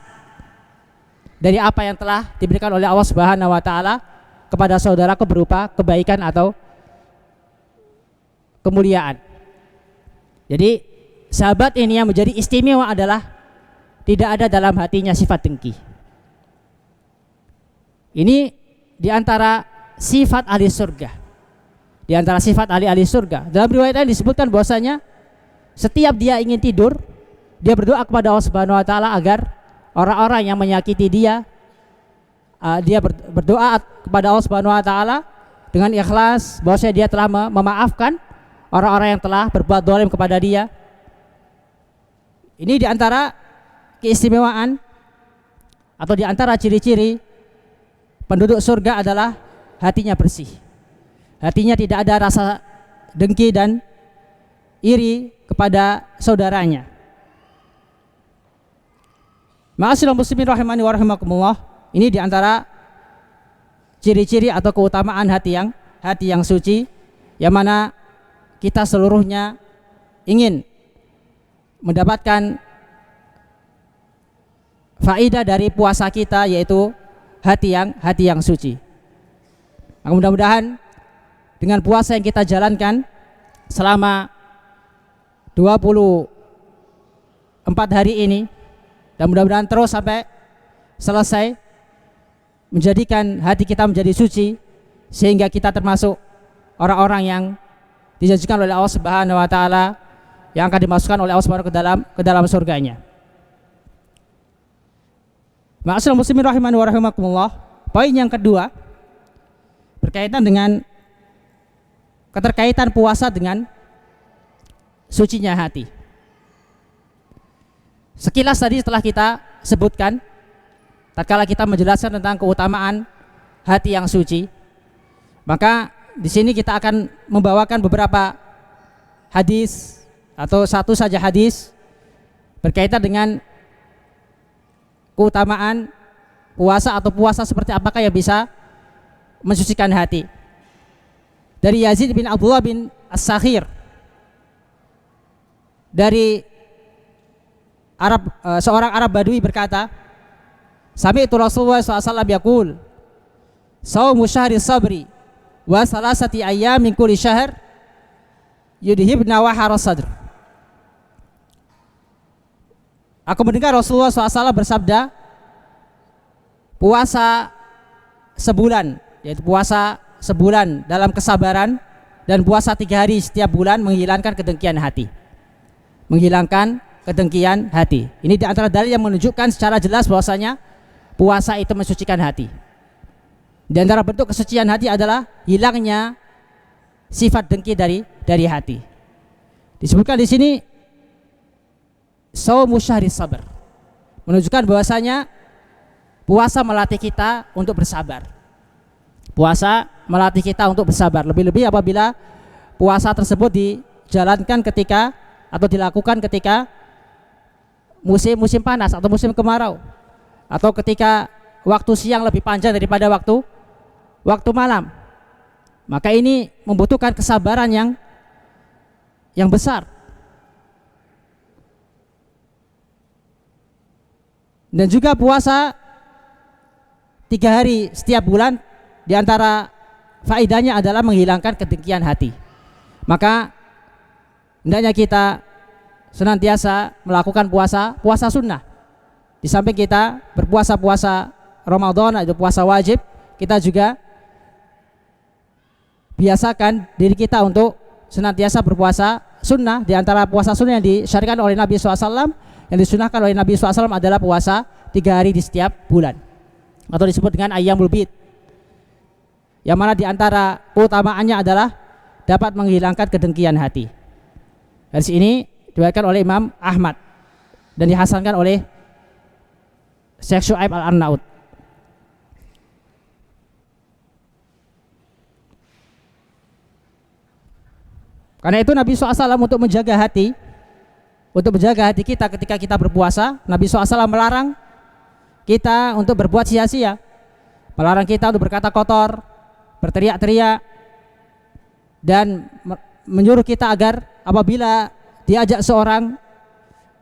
dari apa yang telah diberikan oleh Allah Subhanahu wa taala kepada saudaraku berupa kebaikan atau kemuliaan. Jadi sahabat ini yang menjadi istimewa adalah tidak ada dalam hatinya sifat dengki. Ini diantara sifat ahli surga. Di antara sifat ahli surga. Dalam riwayat lain disebutkan bahwasanya setiap dia ingin tidur, dia berdoa kepada Allah Subhanahu wa taala agar orang-orang yang menyakiti dia, dia berdoa kepada Allah Subhanahu wa taala dengan ikhlas bahwasanya dia telah memaafkan orang-orang yang telah berbuat zalim kepada dia. Ini diantara keistimewaan atau diantara ciri-ciri penduduk surga adalah hatinya bersih, hatinya tidak ada rasa dengki dan iri kepada saudaranya. Ma'asyiral muslimin rahimani wa rahimakumullah, ini diantara ciri-ciri atau keutamaan hati yang suci, yang mana kita seluruhnya ingin mendapatkan faidah dari puasa kita, yaitu hati yang suci. Maka mudah-mudahan dengan puasa yang kita jalankan selama 24 hari ini, dan mudah-mudahan terus sampai selesai, menjadikan hati kita menjadi suci, sehingga kita termasuk orang-orang yang dijanjikan oleh Allah Subhanahu wa taala, yang akan dimasukkan oleh Allah Subhanahu ke dalam surganya. Ma'asyiral muslimin rahimani wa rahimakumullah, poin yang kedua berkaitan dengan keterkaitan puasa dengan sucinya hati. Sekilas tadi setelah kita sebutkan tatkala kita menjelaskan tentang keutamaan hati yang suci, maka di sini kita akan membawakan beberapa hadis atau satu saja hadis berkaitan dengan keutamaan puasa atau puasa seperti apakah yang bisa mensucikan hati. Dari Yazid bin Abdullah bin As-Sakhir dari seorang Arab Badui berkata, sami'tu Rasulullah SAW yaqul, shaumu syahri sabri wa salasati ayyamin kulli syahr yudhibna wahara sadr. Aku mendengar Rasulullah SAW bersabda, puasa sebulan, yaitu puasa sebulan dalam kesabaran, dan puasa 3 hari setiap bulan menghilangkan kedengkian hati. Menghilangkan kedengkian hati. Ini di antara dalil yang menunjukkan secara jelas bahwasanya puasa itu mensucikan hati. Di antara bentuk kesucian hati adalah hilangnya sifat dengki dari hati. Disebutkan di sini shaumu syahri sabr, menunjukkan bahwasanya puasa melatih kita untuk bersabar. Puasa melatih kita untuk bersabar, lebih-lebih apabila puasa tersebut dijalankan ketika atau dilakukan ketika musim panas atau musim kemarau, atau ketika waktu siang lebih panjang daripada waktu malam. Maka ini membutuhkan kesabaran yang besar. Dan juga puasa 3 hari setiap bulan, diantara faedahnya adalah menghilangkan kedengkian hati. Maka hendaknya kita senantiasa melakukan puasa sunnah. Di samping kita berpuasa Ramadan, itu puasa wajib, kita juga biasakan diri kita untuk senantiasa berpuasa sunnah. Di antara puasa sunnah yang disyariatkan oleh Nabi SAW, yang disunahkan oleh Nabi SAW adalah puasa 3 hari di setiap bulan, atau disebut dengan ayyamul bid, yang mana di antara keutamaannya adalah dapat menghilangkan kedengkian hati. Hadis ini diriwayatkan oleh Imam Ahmad dan dihasankan oleh Syekh Syu'aib Al-Arnaud. Karena itu Nabi SAW untuk menjaga hati kita ketika kita berpuasa, Nabi SAW melarang kita untuk berbuat sia-sia, melarang kita untuk berkata kotor, berteriak-teriak, dan menyuruh kita agar apabila diajak seorang,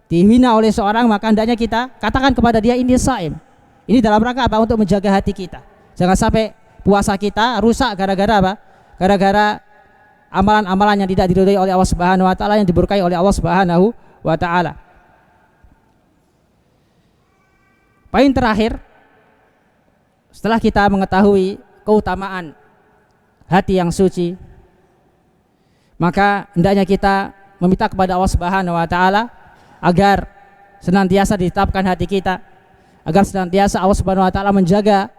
dihina oleh seorang, maka hendaknya kita katakan kepada dia ini shaim. Ini dalam rangka apa? Untuk menjaga hati kita. Jangan sampai puasa kita rusak gara-gara apa? Gara-gara amalan-amalan yang tidak diridhai oleh Allah Subhanahu wa taala, yang diberkahi oleh Allah Subhanahu wa taala. Poin terakhir, setelah kita mengetahui keutamaan hati yang suci, maka hendaknya kita meminta kepada Allah Subhanahu wa taala agar senantiasa ditetapkan hati kita, agar senantiasa Allah Subhanahu wa taala menjaga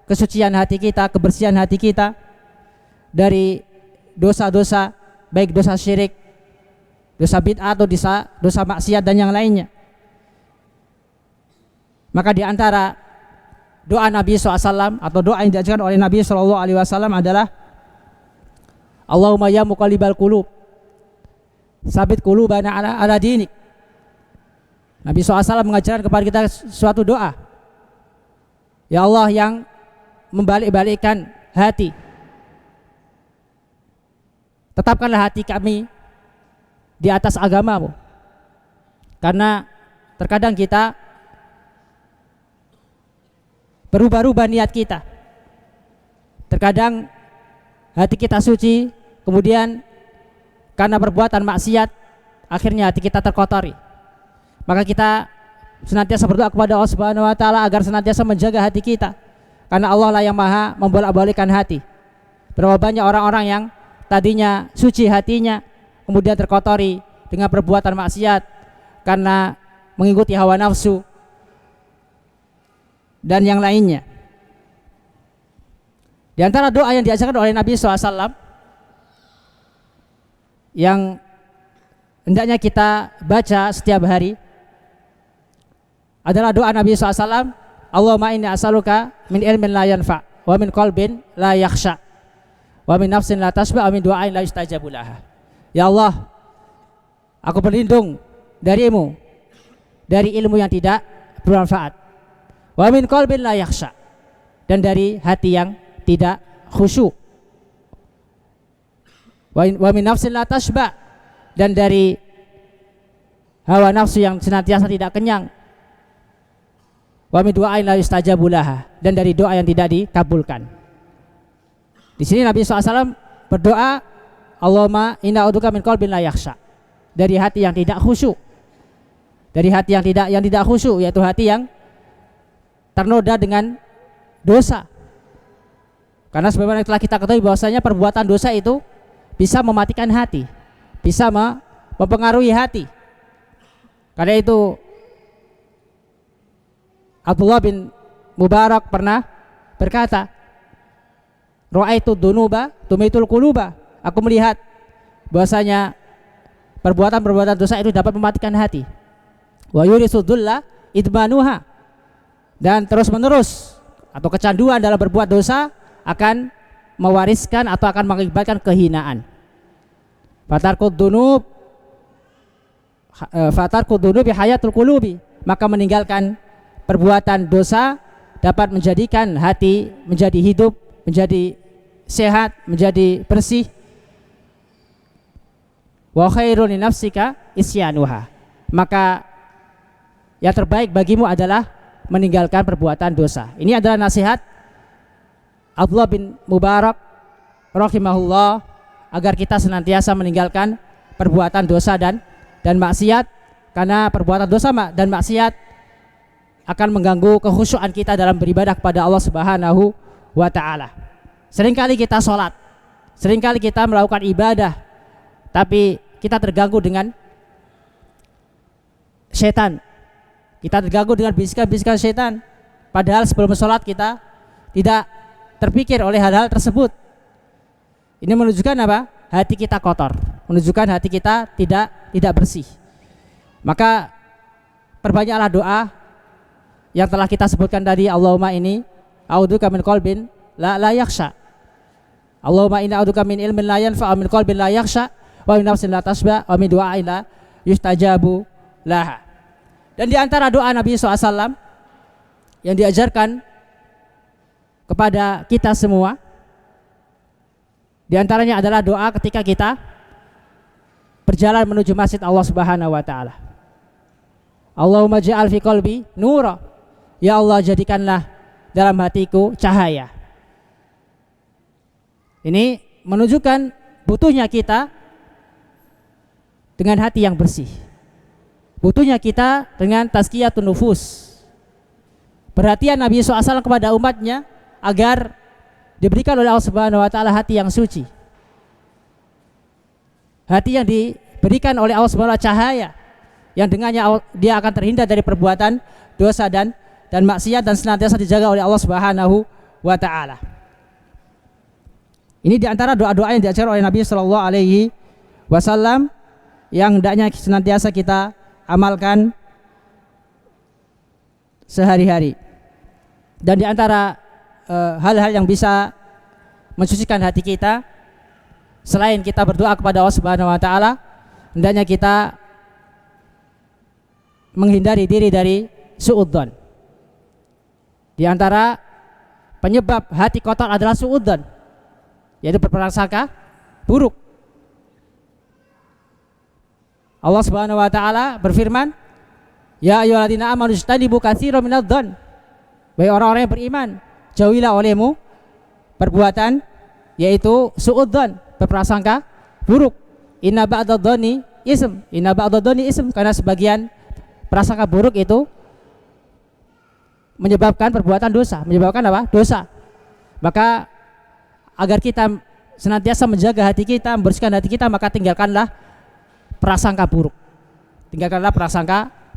kesucian hati kita, kebersihan hati kita dari dosa-dosa, baik dosa syirik, dosa bid'ah atau dosa maksiat dan yang lainnya. Maka di antara doa Nabi SAW atau doa yang diajarkan oleh Nabi SAW adalah Allahumma ya muqallibal qulub sabit qulubana ala dinik. Nabi SAW mengajarkan kepada kita suatu doa, ya Allah yang membalik-balikkan hati, tetapkanlah hati kami di atas agamamu. Karena terkadang kita berubah-ubah niat kita, terkadang hati kita suci, kemudian karena perbuatan maksiat akhirnya hati kita terkotori. Maka kita senantiasa berdoa kepada Allah Subhanahu wa taala agar senantiasa menjaga hati kita, karena Allah lah yang maha membolak-balikkan hati. Berapa banyak orang-orang yang tadinya suci hatinya kemudian terkotori dengan perbuatan maksiat karena mengikuti hawa nafsu dan yang lainnya. Di antara doa yang diajarkan oleh Nabi SAW yang hendaknya kita baca setiap hari adalah doa Nabi SAW, Allahumma inni as'aluka min ilmin la yanfa' wa min qalbin la yakhsha wa min nafsin la tasba' wa min du'ain la yustajabu laha. Ya Allah, aku berlindung darimu dari ilmu yang tidak bermanfaat, wa min qalbin la yakhsha, dan dari hati yang tidak khusyuk, wa min nafsin la tasba, dan dari hawa nafsu yang senantiasa tidak kenyang, wa min du'ain la yustajabu laha, dan dari doa yang tidak dikabulkan. Di sini Nabi SAW berdoa, Allahumma inna a'udzuka min qalbin la yakhsha, dari hati yang tidak khusyuk, dari hati yang tidak khusyuk, yaitu hati yang ternoda dengan dosa. Karena sebagaimana telah kita ketahui bahwasanya perbuatan dosa itu bisa mematikan hati, bisa mempengaruhi hati. Karena itu Abdullah bin Mubarak pernah berkata, ra'aitu dunuba tumitul quluba, aku melihat bahwasanya perbuatan-perbuatan dosa itu dapat mematikan hati. Wa yurisudulla idmanuha, dan terus-menerus atau kecanduan dalam berbuat dosa akan mewariskan atau akan mengakibatkan kehinaan. Fatarkud dunub fatarku dzunubi hayatul qulubi, maka meninggalkan perbuatan dosa dapat menjadikan hati menjadi hidup, menjadi sehat, menjadi bersih. Wa khairun li nafsika isyanuha, maka yang terbaik bagimu adalah meninggalkan perbuatan dosa. Ini adalah nasihat Abdullah bin Mubarak rahimahullah agar kita senantiasa meninggalkan perbuatan dosa dan maksiat, karena perbuatan dosa dan maksiat akan mengganggu kekhusyuan kita dalam beribadah kepada Allah Subhanahu wa taala. Seringkali kita sholat, seringkali kita melakukan ibadah, tapi kita terganggu dengan setan. Kita terganggu dengan bisikan-bisikan setan. Padahal sebelum sholat kita tidak terpikir oleh hal-hal tersebut. Ini menunjukkan apa? Hati kita kotor, menunjukkan hati kita tidak bersih. Maka perbanyaklah doa yang telah kita sebutkan tadi. Allahumma ini a'udzubika min qalbin la yakhsha. Allahumma inna a'udzubika min ilmin la yanfa' min qalbin la yakhsha wa min nafsin la tasba wa min du'ain la yustajabu laha. Dan di antara doa Nabi SAW yang diajarkan kepada kita semua, di antaranya adalah doa ketika kita berjalan menuju masjid Allah Subhanahu wa taala. Allahumma ja'al fi qalbi nura. Ya Allah, jadikanlah dalam hatiku cahaya. Ini menunjukkan butuhnya kita dengan hati yang bersih. Butuhnya kita dengan tazkiyatun nufus. Perhatian Nabi SAW kepada umatnya agar diberikan oleh Allah Subhanahu wa taala hati yang suci. Hati yang diberikan oleh Allah Subhanahu wa taala cahaya, yang dengannya dia akan terhindar dari perbuatan dosa dan maksiat, dan senantiasa dijaga oleh Allah Subhanahu wa taala. Ini diantara doa-doa yang diajarkan oleh Nabi sallallahu alaihi wasallam yang hendaknya senantiasa kita amalkan sehari-hari. Dan diantara hal-hal yang bisa mensucikan hati kita selain kita berdoa kepada Allah Subhanahu wa taala, hendaknya kita menghindari diri dari suudzon. Di antara penyebab hati kotor adalah suudzon, yaitu berprasangka buruk. Allah Subhanahu wa taala berfirman, ya ayyuhalladzina amanu ijtanibu katsiran minadh-dhon. Wahai orang-orang yang beriman, jauhilah olehmu perbuatan yaitu suudzon, berprasangka buruk. Inna ba'dadh-dhoni ism, inna ba'dadh-dhoni ism, karena sebagian prasangka buruk itu menyebabkan perbuatan dosa, menyebabkan apa? Dosa. Maka agar kita senantiasa menjaga hati kita, membersihkan hati kita, maka tinggalkanlah prasangka buruk. Tinggalkanlah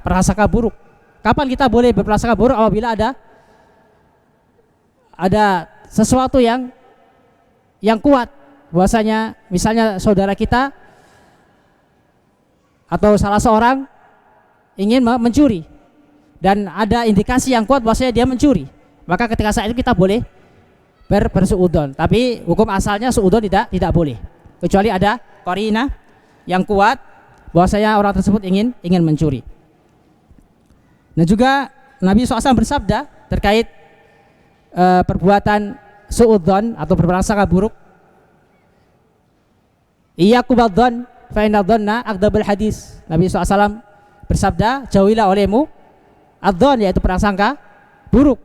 prasangka buruk. Kapan kita boleh berprasangka buruk? Apabila ada sesuatu yang kuat, bahwasanya misalnya saudara kita atau salah seorang ingin mencuri dan ada indikasi yang kuat bahwasanya dia mencuri, maka ketika saat itu kita boleh bersuudzon. Tapi hukum asalnya suudzon tidak boleh, kecuali ada qarinah yang kuat bahwasanya orang tersebut ingin mencuri. Dan juga Nabi SAW bersabda terkait perbuatan suudzon atau berprasangka buruk, iyyakum wadzon fa inna dzanna akdzabul hadis. Nabi SAW bersabda, jauhilah olehmu adzon, yaitu prasangka buruk,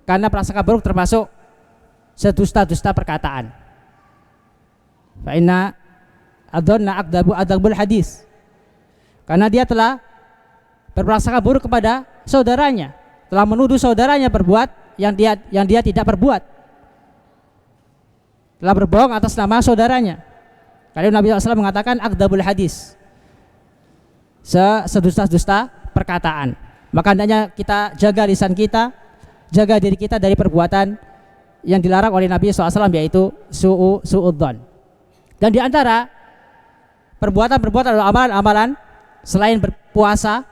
karena prasangka buruk termasuk sedusta-dusta perkataan. Fa inna adzanna akdzabul hadis, karena dia telah berprasangka buruk kepada saudaranya, telah menuduh saudaranya berbuat yang dia tidak perbuat, telah berbohong atas nama saudaranya. Karena Nabi SAW mengatakan akdzabul hadis, sedusta-dusta perkataan. Maka hendaknya kita jaga lisan kita, jaga diri kita dari perbuatan yang dilarang oleh Nabi SAW, yaitu suudzon. Dan di antara perbuatan-perbuatan atau amalan-amalan selain berpuasa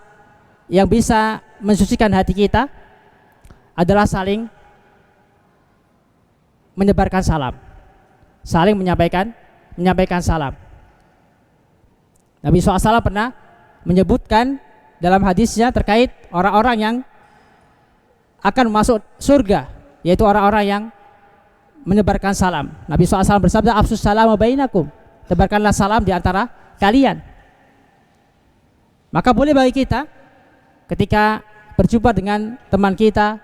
yang bisa mensucikan hati kita adalah saling menyebarkan salam, saling menyampaikan salam. Nabi SAW pernah menyebutkan dalam hadisnya terkait orang-orang yang akan masuk surga, yaitu orang-orang yang menyebarkan salam. Nabi SAW bersabda, afsus salam bainakum, tebarkanlah salam di antara kalian. Maka boleh bagi kita ketika berjumpa dengan teman kita,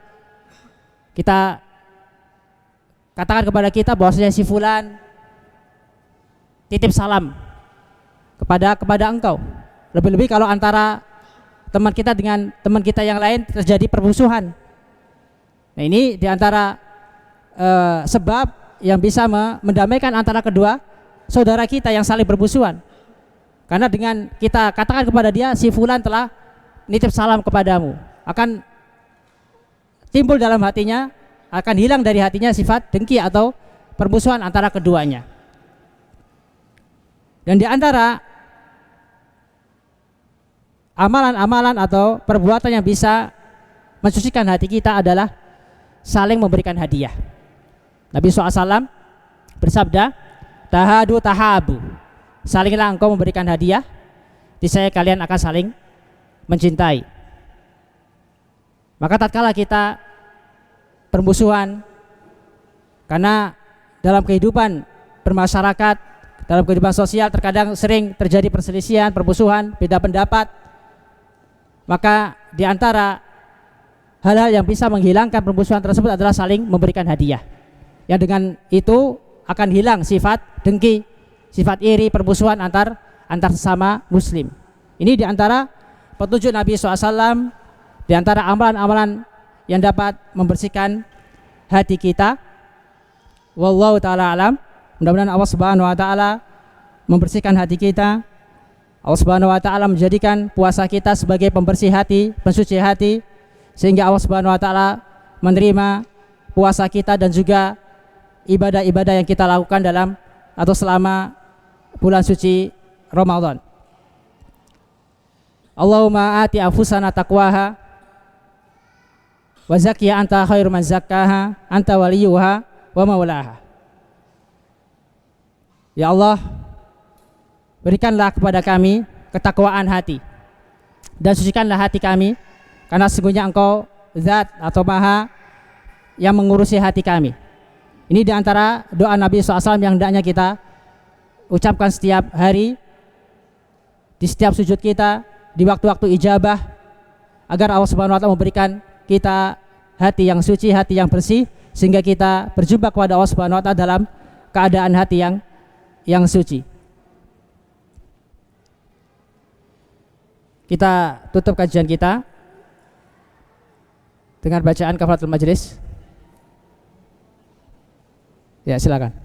kita katakan kepada kita bahwasanya si fulan titip salam kepada engkau. Lebih-lebih kalau antara teman kita dengan teman kita yang lain terjadi permusuhan. Nah, ini diantara sebab yang bisa mendamaikan antara kedua saudara kita yang saling bermusuhan. Karena dengan kita katakan kepada dia, si fulan telah nitip salam kepadamu, akan timbul dalam hatinya, akan hilang dari hatinya sifat dengki atau permusuhan antara keduanya. Dan di antara amalan-amalan atau perbuatan yang bisa mensucikan hati kita adalah saling memberikan hadiah. Nabi SAW bersabda, tahadu tahabu, salinglah engkau memberikan hadiah, niscaya kalian akan saling mencintai. Maka tatkala kita permusuhan, karena dalam kehidupan bermasyarakat, dalam kehidupan sosial terkadang sering terjadi perselisihan, permusuhan, beda pendapat, maka di antara hal-hal yang bisa menghilangkan permusuhan tersebut adalah saling memberikan hadiah. Yang dengan itu akan hilang sifat dengki, sifat iri, permusuhan antar sesama muslim. Ini di antara petunjuk Nabi SAW, di antara amalan-amalan yang dapat membersihkan hati kita. Wallahu ta'ala alam. Mudah-mudahan Allah Subhanahu wa ta'ala membersihkan hati kita. Allah Subhanahu wa ta'ala menjadikan puasa kita sebagai pembersih hati, pensuci hati, sehingga Allah Subhanahu wa ta'ala menerima puasa kita dan juga ibadah-ibadah yang kita lakukan dalam atau selama bulan suci Ramadan. Allahumma ati anfusana taqwaha wa zakkiha anta khairu man zakkaha anta waliyuha wa maulaha. Ya Allah, berikanlah kepada kami ketakwaan hati dan sucikanlah hati kami, karena sesungguhnya Engkau zat atau maha yang mengurusi hati kami. Ini diantara doa Nabi SAW yang hendaknya kita ucapkan setiap hari, di setiap sujud kita, di waktu-waktu ijabah, agar Allah Subhanahu wa ta'ala memberikan kita hati yang suci, hati yang bersih, sehingga kita berjumpa kepada Allah Subhanahu wa ta'ala dalam keadaan hati yang suci. Kita tutup kajian kita dengan bacaan kafaratul majelis. Ya, silakan.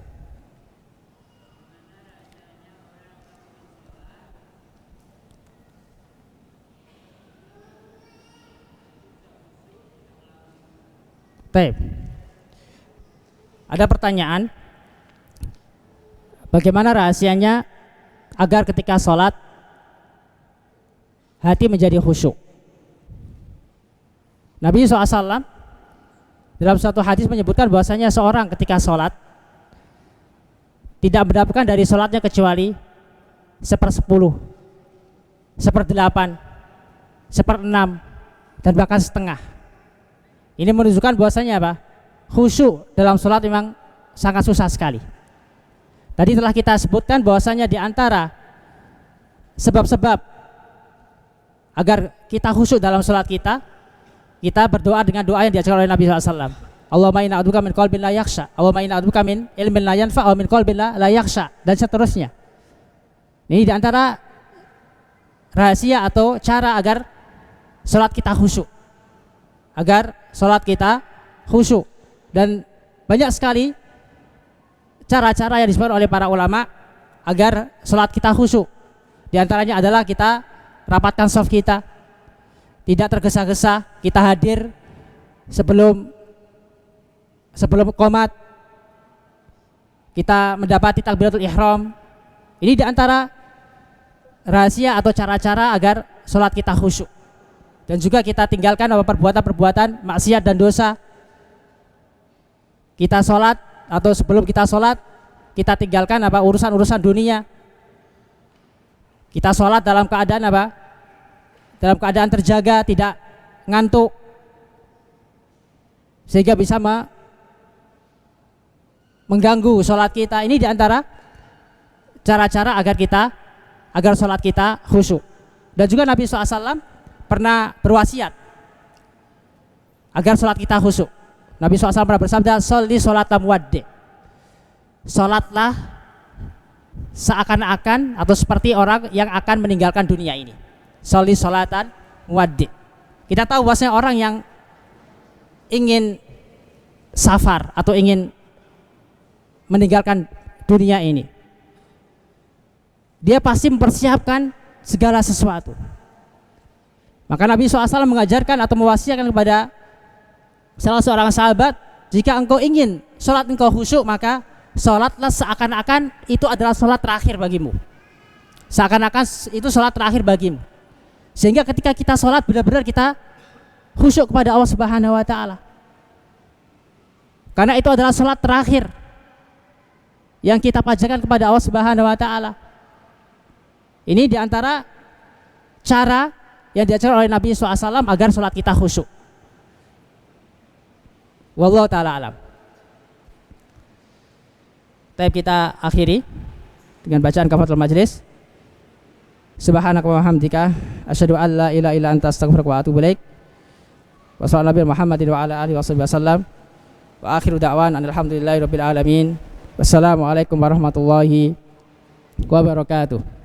Baik. Ada pertanyaan, bagaimana rahasianya agar ketika sholat hati menjadi khusyuk? Nabi SAW dalam suatu hadis menyebutkan bahwasanya seorang ketika sholat tidak mendapatkan dari sholatnya kecuali 1/10, 1/8, 1/6, dan bahkan setengah. Ini menunjukkan bahwasanya apa? Khusyuk dalam sholat memang sangat susah sekali. Tadi telah kita sebutkan bahwasanya di antara sebab-sebab agar kita khusyuk dalam sholat kita berdoa dengan doa yang diajarkan oleh Nabi SAW. Allahumma inna a'udzubika min qalbin la yakhsha, Allahumma inna a'udzubika min ilmin la yanfa, wa min qalbin la yakhsha, dan seterusnya. Ini di antara rahasia atau cara agar sholat kita khusyuk, dan banyak sekali cara-cara yang disebutkan oleh para ulama agar sholat kita khusyuk. Di antaranya adalah kita rapatkan shaf kita, tidak tergesa-gesa, kita hadir sebelum qomat, kita mendapati takbiratul ihram. Ini di antara rahasia atau cara-cara agar sholat kita khusyuk. Dan juga kita tinggalkan perbuatan-perbuatan maksiat dan dosa. Kita sholat atau sebelum kita sholat, kita tinggalkan urusan-urusan dunia. Kita sholat dalam keadaan dalam keadaan terjaga, tidak ngantuk, sehingga bisa mengganggu sholat kita. Ini diantara cara-cara agar sholat kita khusyuk. Dan juga Nabi SAW pernah berwasiat agar sholat kita khusyuk. Nabi SAW pernah bersabda, "Sholli sholatam waddi." Sholatlah seakan-akan atau seperti orang yang akan meninggalkan dunia ini. Sholli sholatan waddi. Kita tahu bahwasanya orang yang ingin safar atau ingin meninggalkan dunia ini, dia pasti mempersiapkan segala sesuatu. Maka Nabi SAW mengajarkan atau mewasiatkan kepada salah seorang sahabat, jika engkau ingin sholat engkau khusyuk, maka sholatlah seakan-akan itu adalah sholat terakhir bagimu. Seakan-akan itu sholat terakhir bagimu. Sehingga ketika kita sholat benar-benar kita khusyuk kepada Allah Subhanahu wa Ta'ala. Karena itu adalah sholat terakhir yang kita panjatkan kepada Allah Subhanahu wa Ta'ala. Ini diantara cara yang diajarkan oleh Nabi SAW agar sholat kita khusyuk. Wallahu ta'ala alam. Tapi kita akhiri dengan bacaan kafaratul majlis. Subhanaka wa hamdika asyhadu an la ilaha illa anta astaghfiruka wa atubu ilaik. Wa sallallahu alaihi Muhammadin wa ala alihi wasallam. Wa akhiru da'wan alhamdulillahi rabbil alamin. Wassalamualaikum warahmatullahi wabarakatuh.